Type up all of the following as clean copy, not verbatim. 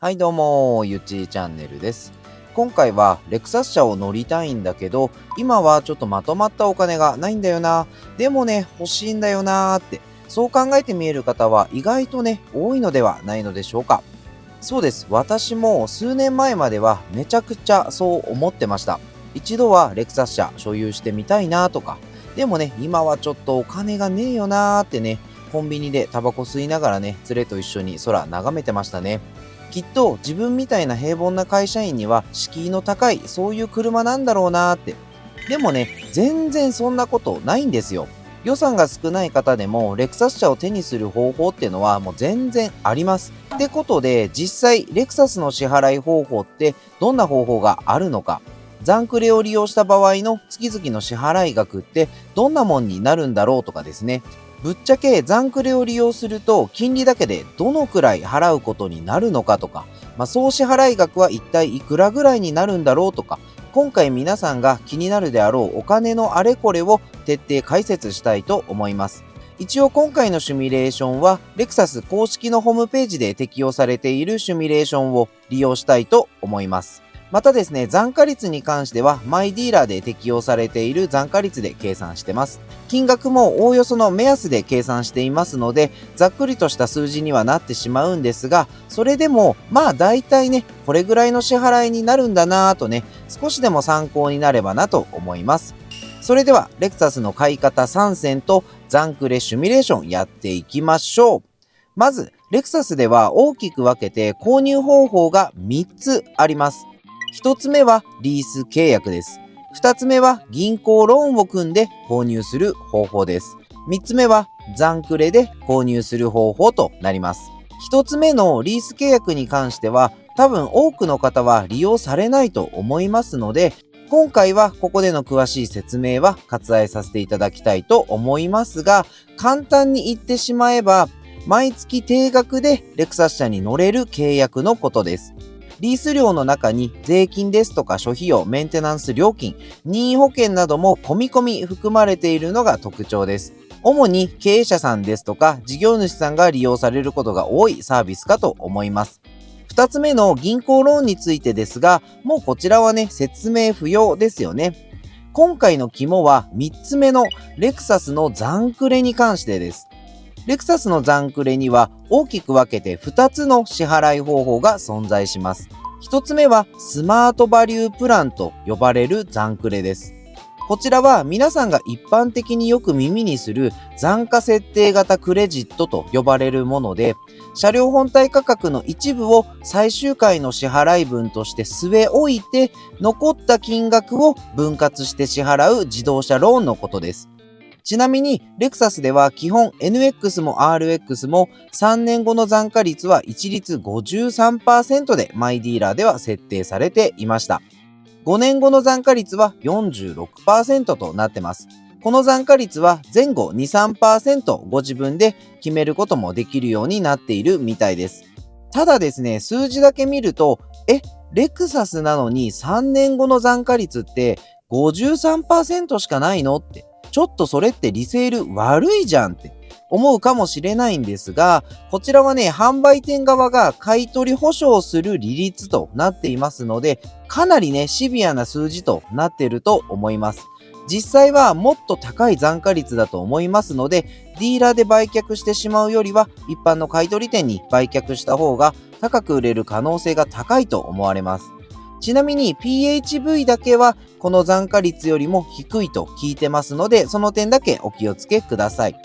はいどうも、ゆっちーチャンネルです。今回はレクサス車を乗りたいんだけど、今はちょっとまとまったお金がないんだよな。でもね、欲しいんだよなーって、そう考えてみえる方は意外とね、多いのではないのでしょうか。そうです。私も数年前まではめちゃくちゃそう思ってました。一度はレクサス車所有してみたいなとか。でもね、今はちょっとお金がねえよなーってね、コンビニでタバコ吸いながらね、連れと一緒に空眺めてましたね。きっと自分みたいな平凡な会社員には敷居の高いそういう車なんだろうなーって。でもね、全然そんなことないんですよ。予算が少ない方でもレクサス車を手にする方法っていうのはもう全然あります。ってことで実際レクサスの支払い方法ってどんな方法があるのか。残クレを利用した場合の月々の支払い額ってどんなもんになるんだろうとかですね。ぶっちゃけ残クレを利用すると金利だけでどのくらい払うことになるのかとか、総支払い額は一体いくらぐらいになるんだろうとか、今回皆さんが気になるであろうお金のあれこれを徹底解説したいと思います。一応今回のシミュレーションはレクサス公式のホームページで適用されているシミュレーションを利用したいと思います。またですね、残価率に関してはマイディーラーで適用されている残価率で計算してます。金額もおおよその目安で計算していますので、ざっくりとした数字にはなってしまうんですが、それでも大体ね、これぐらいの支払いになるんだなぁとね、少しでも参考になればなと思います。それでは、レクサスの買い方3選と残クレシミュレーションやっていきましょう。まず、レクサスでは大きく分けて購入方法が3つあります。1つ目はリース契約です。2つ目は銀行ローンを組んで購入する方法です。3つ目は残クレで購入する方法となります。1つ目のリース契約に関しては多分多くの方は利用されないと思いますので、今回はここでの詳しい説明は割愛させていただきたいと思いますが、簡単に言ってしまえば毎月定額でレクサス車に乗れる契約のことです。リース料の中に税金ですとか諸費用、メンテナンス料金、任意保険なども込み込み含まれているのが特徴です。主に経営者さんですとか事業主さんが利用されることが多いサービスかと思います。2つ目の銀行ローンについてですが、もうこちらはね、説明不要ですよね。今回の肝は3つ目のレクサスの残クレに関してです。レクサスの残クレには大きく分けて2つの支払い方法が存在します。1つ目はスマートバリュープランと呼ばれる残クレです。こちらは皆さんが一般的によく耳にする残価設定型クレジットと呼ばれるもので、車両本体価格の一部を最終回の支払い分として据え置いて、残った金額を分割して支払う自動車ローンのことです。ちなみに、レクサスでは基本 NX も RX も3年後の残価率は一律 53% でマイディーラーでは設定されていました。5年後の残価率は 46% となってます。この残価率は前後 2-3% ご自分で決めることもできるようになっているみたいです。ただですね、数字だけ見ると、レクサスなのに3年後の残価率って53% しかないのって。ちょっとそれってリセール悪いじゃんって思うかもしれないんですが、こちらはね、販売店側が買取保証する利率となっていますので、かなりね、シビアな数字となっていると思います。実際はもっと高い残価率だと思いますので、ディーラーで売却してしまうよりは、一般の買取店に売却した方が高く売れる可能性が高いと思われます。ちなみに PHV だけはこの残価率よりも低いと聞いてますので、その点だけお気をつけください。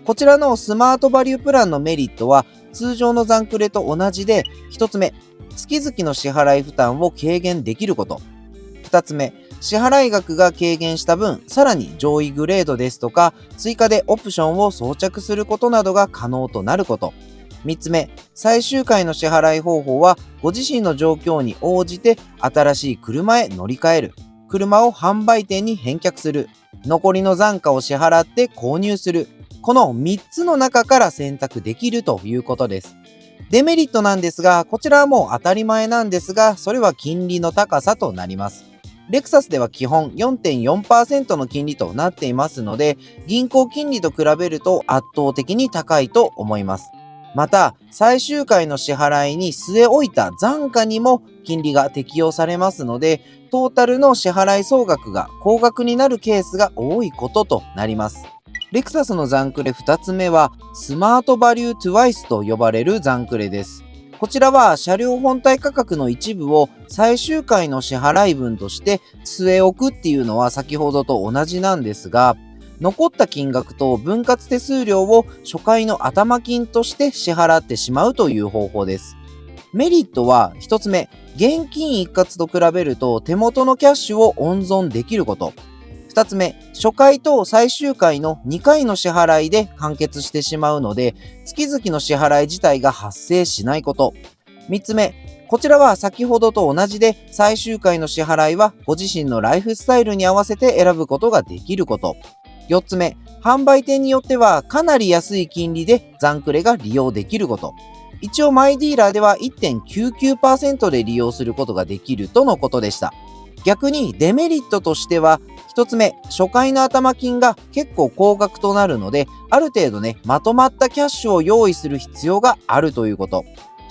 こちらのスマートバリュープランのメリットは通常の残クレと同じで、1つ目、月々の支払い負担を軽減できること。2つ目、支払い額が軽減した分、さらに上位グレードですとか、追加でオプションを装着することなどが可能となること。3つ目、最終回の支払い方法はご自身の状況に応じて新しい車へ乗り換える。車を販売店に返却する。残りの残価を支払って購入する。この3つの中から選択できるということです。デメリットなんですが、こちらはもう当たり前なんですが、それは金利の高さとなります。レクサスでは基本 4.4% の金利となっていますので、銀行金利と比べると圧倒的に高いと思います。また、最終回の支払いに据え置いた残価にも金利が適用されますので、トータルの支払い総額が高額になるケースが多いこととなります。レクサスの残クレ2つ目は、スマートバリュートゥワイスと呼ばれる残クレです。こちらは車両本体価格の一部を最終回の支払い分として据え置くっていうのは先ほどと同じなんですが、残った金額と分割手数料を初回の頭金として支払ってしまうという方法です。メリットは一つ目、現金一括と比べると手元のキャッシュを温存できること。二つ目、初回と最終回の2回の支払いで完結してしまうので、月々の支払い自体が発生しないこと。三つ目、こちらは先ほどと同じで最終回の支払いはご自身のライフスタイルに合わせて選ぶことができること。4つ目、販売店によってはかなり安い金利で残クレが利用できること。一応マイディーラーでは 1.99% で利用することができるとのことでした。逆にデメリットとしては、1つ目、初回の頭金が結構高額となるので、ある程度ね、まとまったキャッシュを用意する必要があるということ。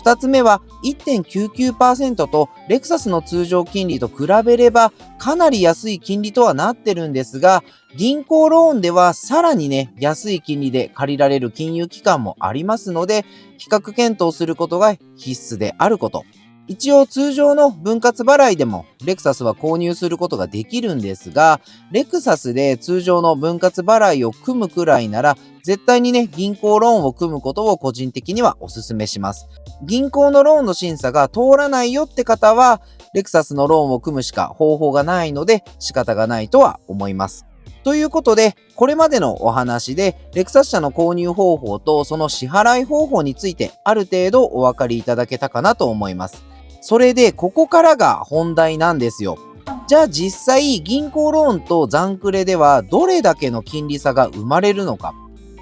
2つ目は 1.99% とレクサスの通常金利と比べればかなり安い金利とはなってるんですが、銀行ローンではさらにね、安い金利で借りられる金融機関もありますので、比較検討することが必須であること。一応通常の分割払いでもレクサスは購入することができるんですが、レクサスで通常の分割払いを組むくらいなら、絶対にね、銀行ローンを組むことを個人的にはお勧めします。銀行のローンの審査が通らないよって方は、レクサスのローンを組むしか方法がないので仕方がないとは思います。ということで、これまでのお話で、レクサス車の購入方法とその支払い方法についてある程度お分かりいただけたかなと思います。それで、ここからが本題なんですよ。じゃあ実際、銀行ローンと残クレではどれだけの金利差が生まれるのか、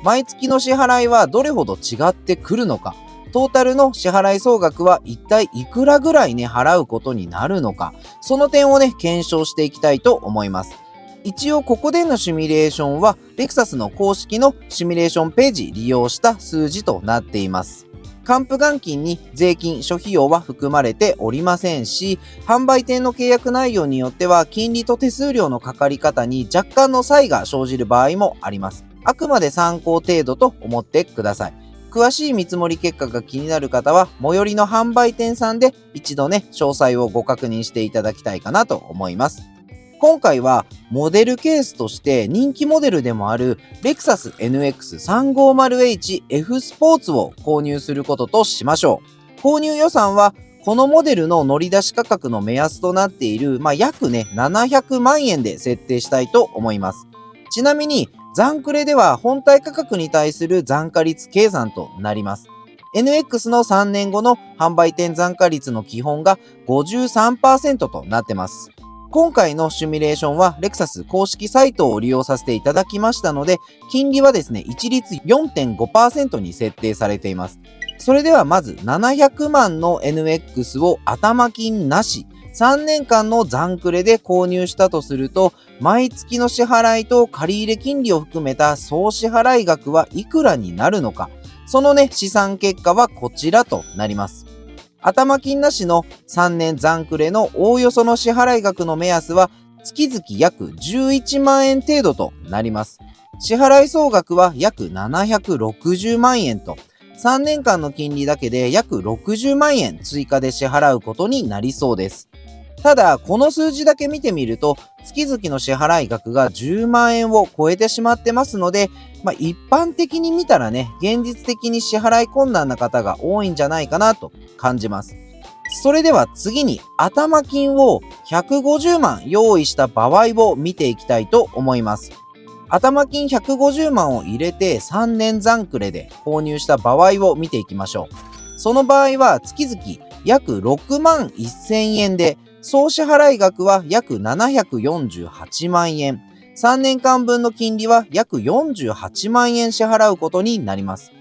毎月の支払いはどれほど違ってくるのか、トータルの支払い総額は一体いくらぐらいね、払うことになるのか、その点をね、検証していきたいと思います。一応ここでのシミュレーションは、レクサスの公式のシミュレーションページ利用した数字となっています。還付元金に税金、諸費用は含まれておりませんし、販売店の契約内容によっては金利と手数料のかかり方に若干の差異が生じる場合もあります。あくまで参考程度と思ってください。詳しい見積もり結果が気になる方は、最寄りの販売店さんで一度ね、詳細をご確認していただきたいかなと思います。今回はモデルケースとして人気モデルでもあるレクサス NX350H F スポーツを購入することとしましょう。購入予算はこのモデルの乗り出し価格の目安となっている、約ね、700万円で設定したいと思います。ちなみに残クレでは本体価格に対する残価率計算となります。NX の3年後の販売店残価率の基本が 53% となってます。今回のシミュレーションはレクサス公式サイトを利用させていただきましたので、金利はですね、一律 4.5% に設定されています。それではまず700万の NX を頭金なし、3年間の残クレで購入したとすると、毎月の支払いと借入金利を含めた総支払い額はいくらになるのか、そのね、試算結果はこちらとなります。頭金なしの3年残クレのおおよその支払い額の目安は月々約11万円程度となります。支払い総額は約760万円と、3年間の金利だけで約60万円追加で支払うことになりそうです。ただ、この数字だけ見てみると、月々の支払い額が10万円を超えてしまってますので、一般的に見たらね、現実的に支払い困難な方が多いんじゃないかなと感じます。それでは次に、頭金を150万用意した場合を見ていきたいと思います。頭金150万を入れて3年残クレで購入した場合を見ていきましょう。その場合は月々約6万1000円で、総支払い額は約748万円。3年間分の金利は約48万円支払うことになります。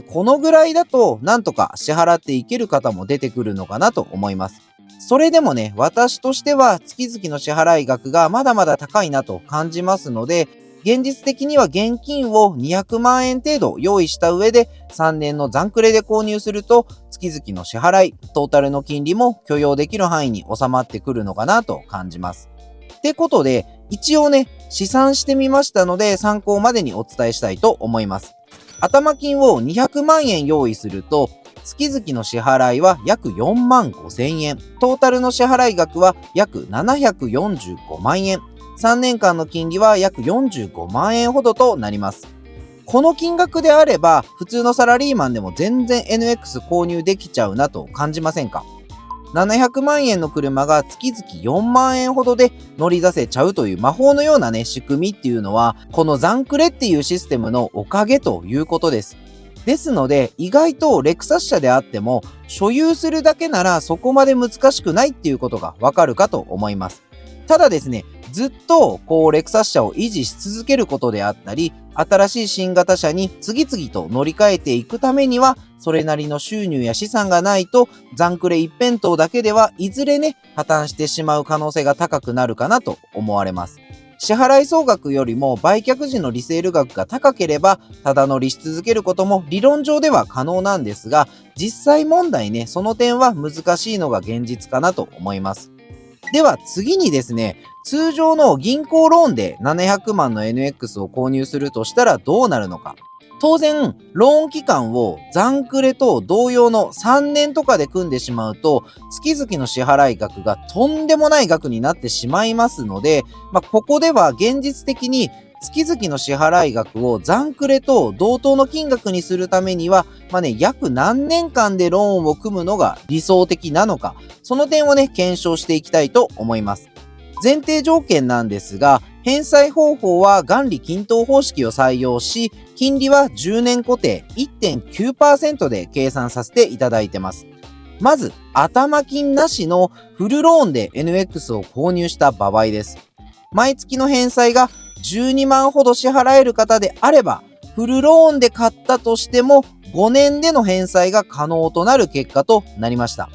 このぐらいだとなんとか支払っていける方も出てくるのかなと思います。それでもね、私としては月々の支払い額がまだまだ高いなと感じますので、現実的には現金を200万円程度用意した上で3年の残クレで購入すると月々の支払い、トータルの金利も許容できる範囲に収まってくるのかなと感じます。ってことで、一応ね、試算してみましたので参考までにお伝えしたいと思います。頭金を200万円用意すると、月々の支払いは約4万5千円。トータルの支払い額は約745万円。3年間の金利は約45万円ほどとなります。この金額であれば、普通のサラリーマンでも全然 NX 購入できちゃうなと感じませんか？700万円の車が月々4万円ほどで乗り出せちゃうという魔法のようなね、仕組みっていうのは、この残クレっていうシステムのおかげということです。ですので、意外とレクサス車であっても、所有するだけならそこまで難しくないっていうことがわかるかと思います。ただですね、ずっとレクサス車を維持し続けることであったり、新しい新型車に次々と乗り換えていくためには、それなりの収入や資産がないと、残クレ一辺倒だけではいずれね、破綻してしまう可能性が高くなるかなと思われます。支払い総額よりも売却時のリセール額が高ければ、ただ乗りし続けることも理論上では可能なんですが、実際問題ね、その点は難しいのが現実かなと思います。では次にですね、通常の銀行ローンで700万の NX を購入するとしたらどうなるのか。当然、ローン期間を残クレと同様の3年とかで組んでしまうと、月々の支払い額がとんでもない額になってしまいますので、ここでは現実的に月々の支払い額を残クレと同等の金額にするためには、約何年間でローンを組むのが理想的なのか、その点をね、検証していきたいと思います。前提条件なんですが、返済方法は元利均等方式を採用し、金利は10年固定 1.9% で計算させていただいてます。まず、頭金なしのフルローンで NX を購入した場合です。毎月の返済が12万ほど支払える方であれば、フルローンで買ったとしても5年での返済が可能となる結果となりました。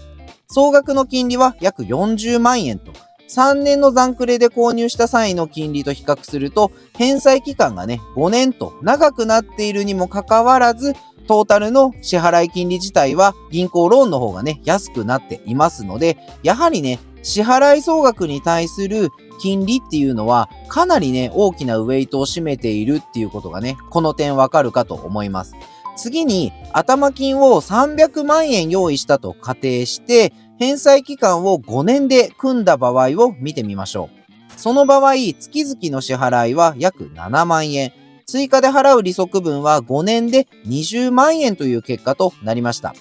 総額の金利は約40万円と、3年の残クレで購入した際の金利と比較すると、返済期間がね、5年と長くなっているにもかかわらず、トータルの支払い金利自体は銀行ローンの方がね、安くなっていますので、やはりね、支払い総額に対する金利っていうのは、かなりね、大きなウェイトを占めているっていうことがね、この点わかるかと思います。次に、頭金を300万円用意したと仮定して、返済期間を5年で組んだ場合を見てみましょう。その場合、月々の支払いは約7万円。追加で払う利息分は5年で20万円という結果となりました。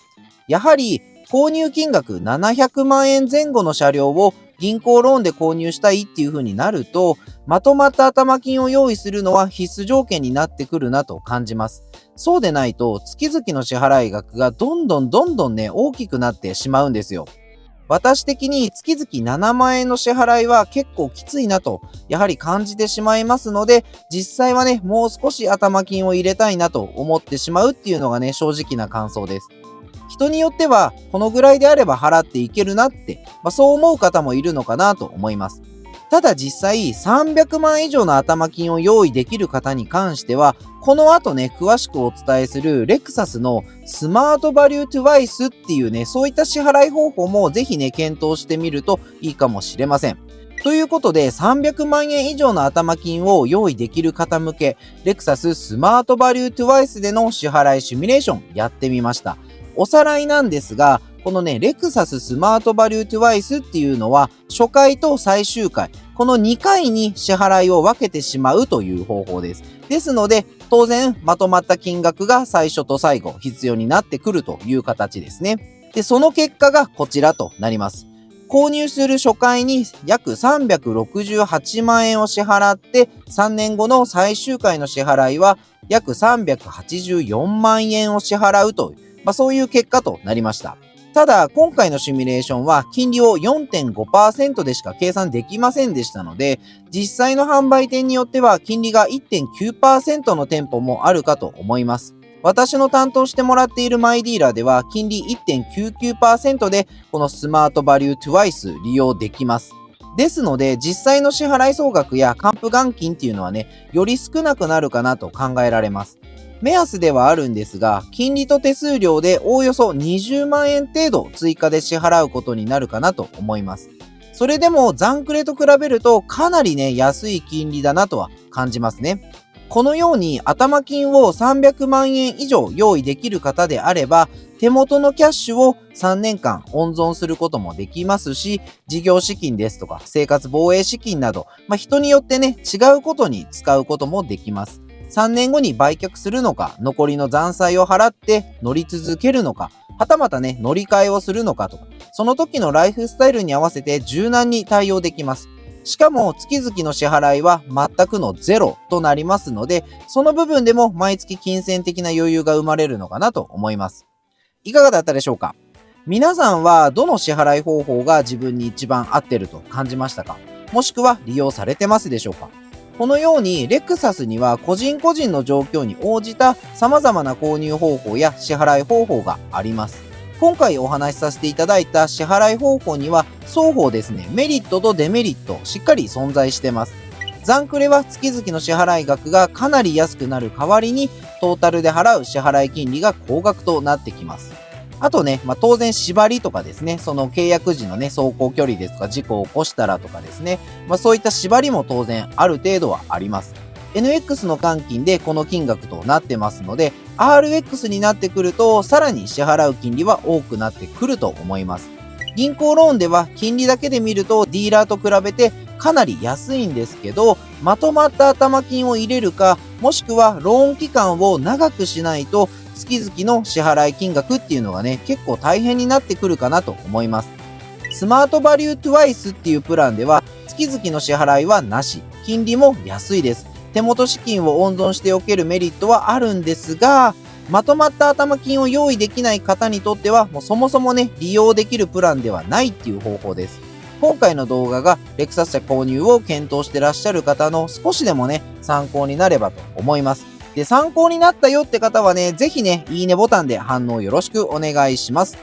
やはり、購入金額700万円前後の車両を銀行ローンで購入したいっていう風になると、まとまった頭金を用意するのは必須条件になってくるなと感じます。そうでないと、月々の支払い額がどんどんね、大きくなってしまうんですよ。私的に月々7万円の支払いは結構きついなと、やはり感じてしまいますので、実際はね、もう少し頭金を入れたいなと思ってしまうっていうのがね、正直な感想です。人によっては、このぐらいであれば払っていけるなって、そう思う方もいるのかなと思います。ただ実際、300万以上の頭金を用意できる方に関しては、この後ね、詳しくお伝えするレクサスのスマートバリュートゥワイスっていうね、そういった支払い方法もぜひね、検討してみるといいかもしれません。ということで、300万円以上の頭金を用意できる方向け、レクサススマートバリュートゥワイスでの支払いシミュレーションやってみました。おさらいなんですが、このね、レクサススマートバリュートゥワイスっていうのは、初回と最終回、この2回に支払いを分けてしまうという方法です。ですので、当然、まとまった金額が最初と最後必要になってくるという形ですね。で、その結果がこちらとなります。購入する初回に約368万円を支払って、3年後の最終回の支払いは約384万円を支払うという、そういう結果となりました。ただ、今回のシミュレーションは金利を 4.5% でしか計算できませんでしたので、実際の販売店によっては金利が 1.9% の店舗もあるかと思います。私の担当してもらっているマイディーラーでは金利 1.99% でこのスマートバリュートゥワイス利用できます。ですので、実際の支払い総額や還付元金っていうのはね、より少なくなるかなと考えられます。目安ではあるんですが、金利と手数料でおおよそ20万円程度追加で支払うことになるかなと思います。それでも残クレと比べるとかなりね、安い金利だなとは感じますね。このように頭金を300万円以上用意できる方であれば、手元のキャッシュを3年間温存することもできますし、事業資金ですとか生活防衛資金など、人によってね、違うことに使うこともできます。3年後に売却するのか、残りの残債を払って乗り続けるのか、はたまたね、乗り換えをするのかとか、その時のライフスタイルに合わせて柔軟に対応できます。しかも月々の支払いは全くのゼロとなりますので、その部分でも毎月金銭的な余裕が生まれるのかなと思います。いかがだったでしょうか？皆さんはどの支払い方法が自分に一番合ってると感じましたか？もしくは利用されてますでしょうか？このようにレクサスには個人個人の状況に応じた様々な購入方法や支払い方法があります。今回お話しさせていただいた支払い方法には双方ですね、メリットとデメリットしっかり存在してます。残クレは月々の支払い額がかなり安くなる代わりにトータルで払う支払い金利が高額となってきます。あとね、当然縛りとかですね、その契約時のね、走行距離ですとか事故を起こしたらとかですね、そういった縛りも当然ある程度はあります。NX の換金でこの金額となってますので、RX になってくると、さらに支払う金利は多くなってくると思います。銀行ローンでは金利だけで見るとディーラーと比べてかなり安いんですけど、まとまった頭金を入れるか、もしくはローン期間を長くしないと、月々の支払い金額っていうのがね、結構大変になってくるかなと思います。スマートバリュートゥワイスっていうプランでは、月々の支払いはなし、金利も安いです。手元資金を温存しておけるメリットはあるんですが、まとまった頭金を用意できない方にとっては、もうそもそもね、利用できるプランではないっていう方法です。今回の動画がレクサス車購入を検討してらっしゃる方の少しでもね、参考になればと思います。で、参考になったよって方はね、ぜひね、いいねボタンで反応よろしくお願いします。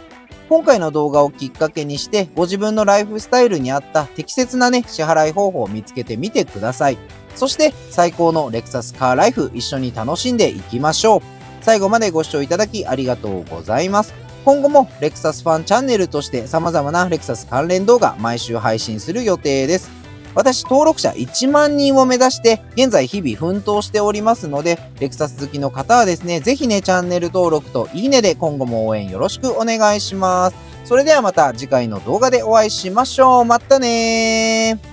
今回の動画をきっかけにして、ご自分のライフスタイルに合った適切なね、支払い方法を見つけてみてください。そして最高のレクサスカーライフ一緒に楽しんでいきましょう。最後までご視聴いただきありがとうございます。今後もレクサスファンチャンネルとして様々なレクサス関連動画毎週配信する予定です。私登録者1万人を目指して現在日々奮闘しておりますので、レクサス好きの方はですね、ぜひねチャンネル登録といいねで今後も応援よろしくお願いします。それではまた次回の動画でお会いしましょう。またねー。